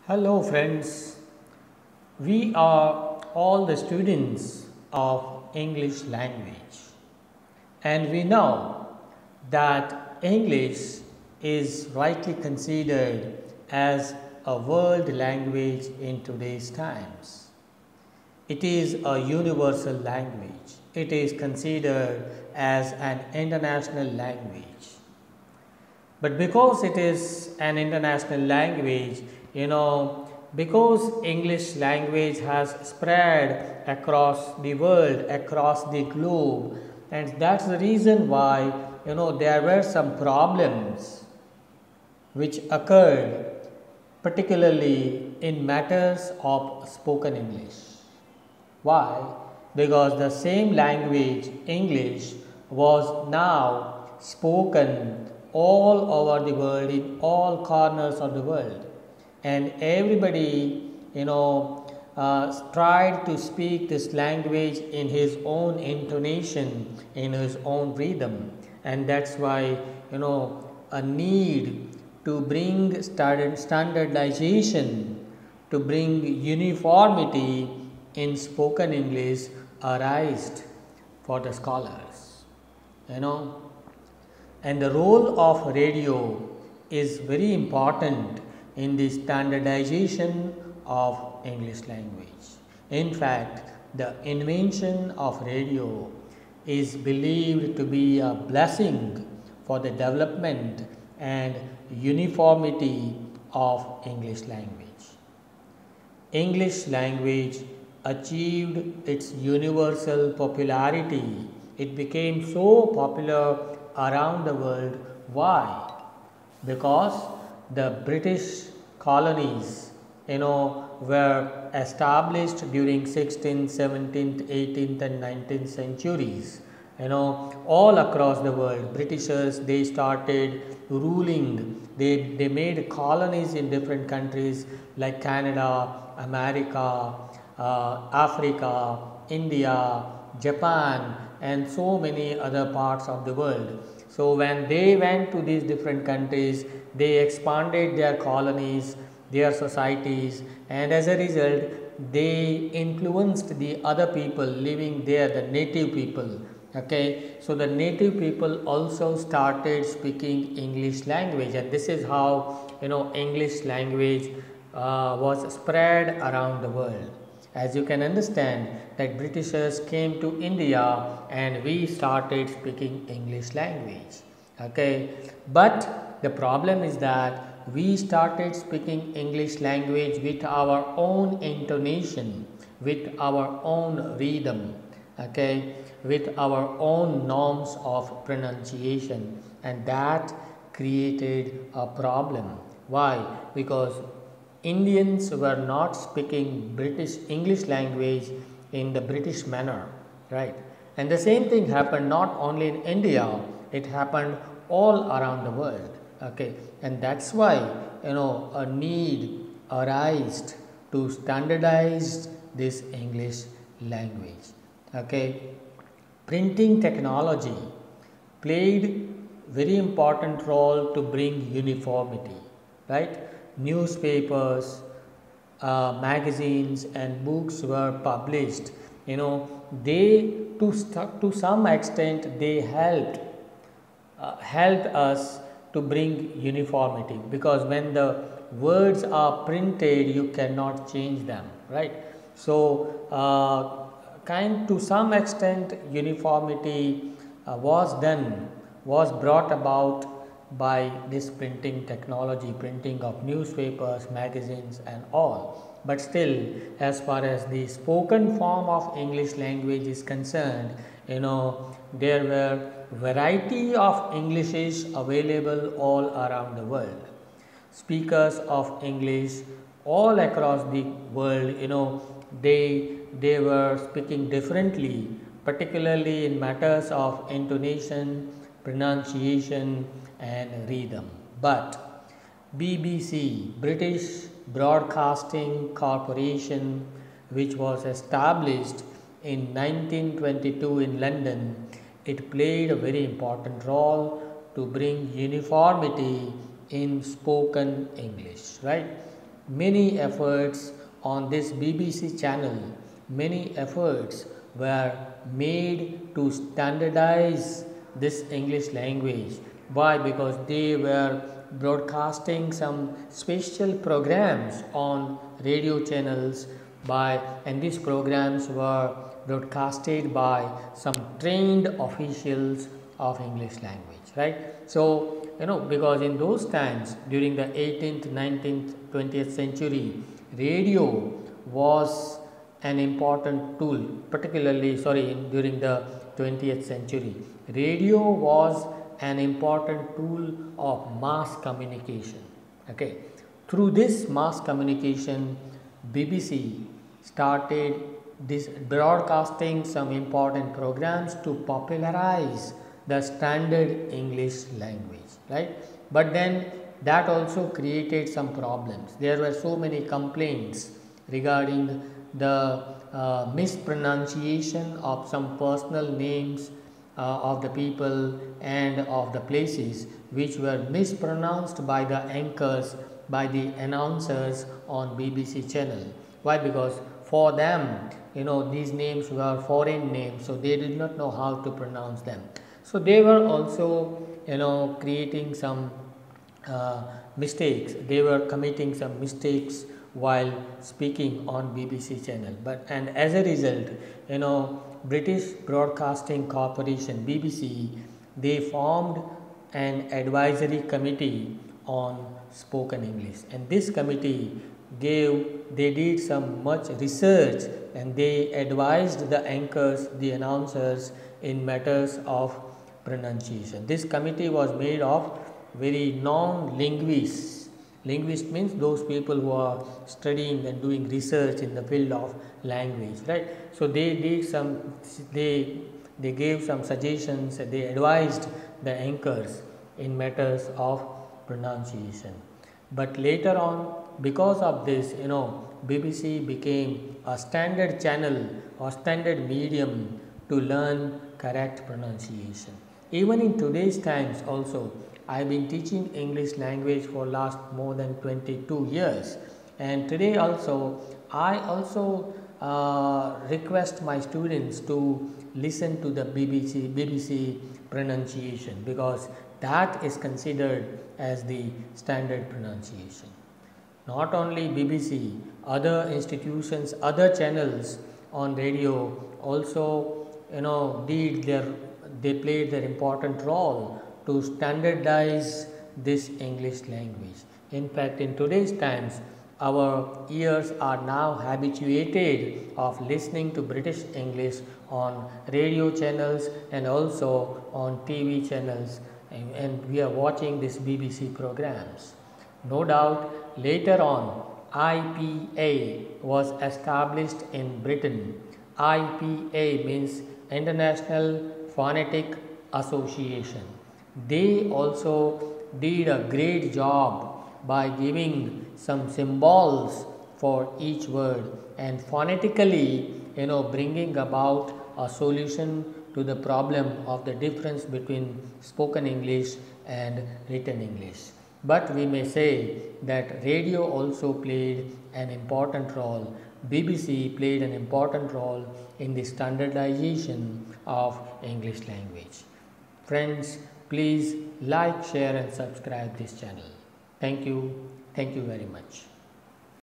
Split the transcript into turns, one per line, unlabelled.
Hello friends, we are all the students of English language and we know that English is rightly considered as a world language in today's times. It is a universal language. It is considered as an international language. But because it is an international language, because English language has spread across the world, across the globe, and that's the reason why, there were some problems which occurred particularly in matters of spoken English. Why? Because the same language, English, was now spoken all over the world, in all corners of the world. And everybody, tried to speak this language in his own intonation, in his own rhythm. And that's why, a need to bring standardization, to bring uniformity in spoken English arised for the scholars. And the role of radio is very important in the standardization of English language. In fact, the invention of radio is believed to be a blessing for the development and uniformity of English language. English language achieved its universal popularity. It became so popular around the world. Why? Because the British colonies, were established during 16th, 17th, 18th and 19th centuries. All across the world, Britishers, they started ruling. They made colonies in different countries like Canada, America, Africa, India, Japan and so many other parts of the world. So when they went to these different countries, they expanded their colonies, their societies, and as a result, they influenced the other people living there, the native people. Okay, so the native people also started speaking English language, and this is how English language was spread around the world. As you can understand that Britishers came to India and we started speaking English language. Okay, but the problem is that we started speaking English language with our own intonation, with our own rhythm, okay, with our own norms of pronunciation, and that created a problem. Why? Because Indians were not speaking British English language in the British manner, right? And the same thing happened not only in India, it happened all around the world, okay? And that's why, a need arose to standardize this English language, okay? Printing technology played very important role to bring uniformity, right? Newspapers, magazines and books were published. They to some extent they helped us to bring uniformity, because when the words are printed you cannot change them, right? So to some extent uniformity was brought about by this printing technology, printing of newspapers, magazines and all. But still, as far as the spoken form of English language is concerned, there were variety of Englishes available all around the world. Speakers of English all across the world, they were speaking differently, particularly in matters of intonation, pronunciation and rhythm. But BBC, British Broadcasting Corporation, which was established in 1922 in London, it played a very important role to bring uniformity in spoken English, right? many efforts on this BBC channel, many efforts were made to standardize this English language. Why? Because they were broadcasting some special programs on radio channels and these programs were broadcasted by some trained officials of English language, right? So, because in those times during the 18th, 19th, 20th century, radio was an important tool, particularly during the 20th century. Radio was an important tool of mass communication. Okay, through this mass communication, BBC started this broadcasting some important programs to popularize the standard English language, right? But then that also created some problems. There were so many complaints regarding the mispronunciation of some personal names of the people and of the places, which were mispronounced by the anchors, by the announcers on BBC channel. Why? Because for them, these names were foreign names, so they did not know how to pronounce them. So they were also, creating some mistakes. They were committing some mistakes while speaking on BBC channel. And as a result, British Broadcasting Corporation (BBC) they formed an advisory committee on spoken English, and this committee they did some much research and they advised the anchors, the announcers in matters of pronunciation. This committee was made of very non-linguists. Linguist means those people who are studying and doing research in the field of language, right? So they gave some suggestions, they advised the anchors in matters of pronunciation. But later on, because of this, BBC became a standard channel or standard medium to learn correct pronunciation. Even in today's times also, I have been teaching English language for last more than 22 years, and today also I also request my students to listen to the BBC pronunciation, because that is considered as the standard pronunciation. Not only BBC, other institutions, other channels on radio also they played their important role to standardize this English language. In fact, in today's times, our ears are now habituated of listening to British English on radio channels and also on TV channels, and we are watching these BBC programs. No doubt, later on, IPA was established in Britain. IPA means International Phonetic Association. They also did a great job by giving some symbols for each word and phonetically, bringing about a solution to the problem of the difference between spoken English and written English. But we may say that radio also played an important role. BBC played an important role in the standardization of English language. Friends, please like, share and subscribe this channel. Thank you. Thank you very much.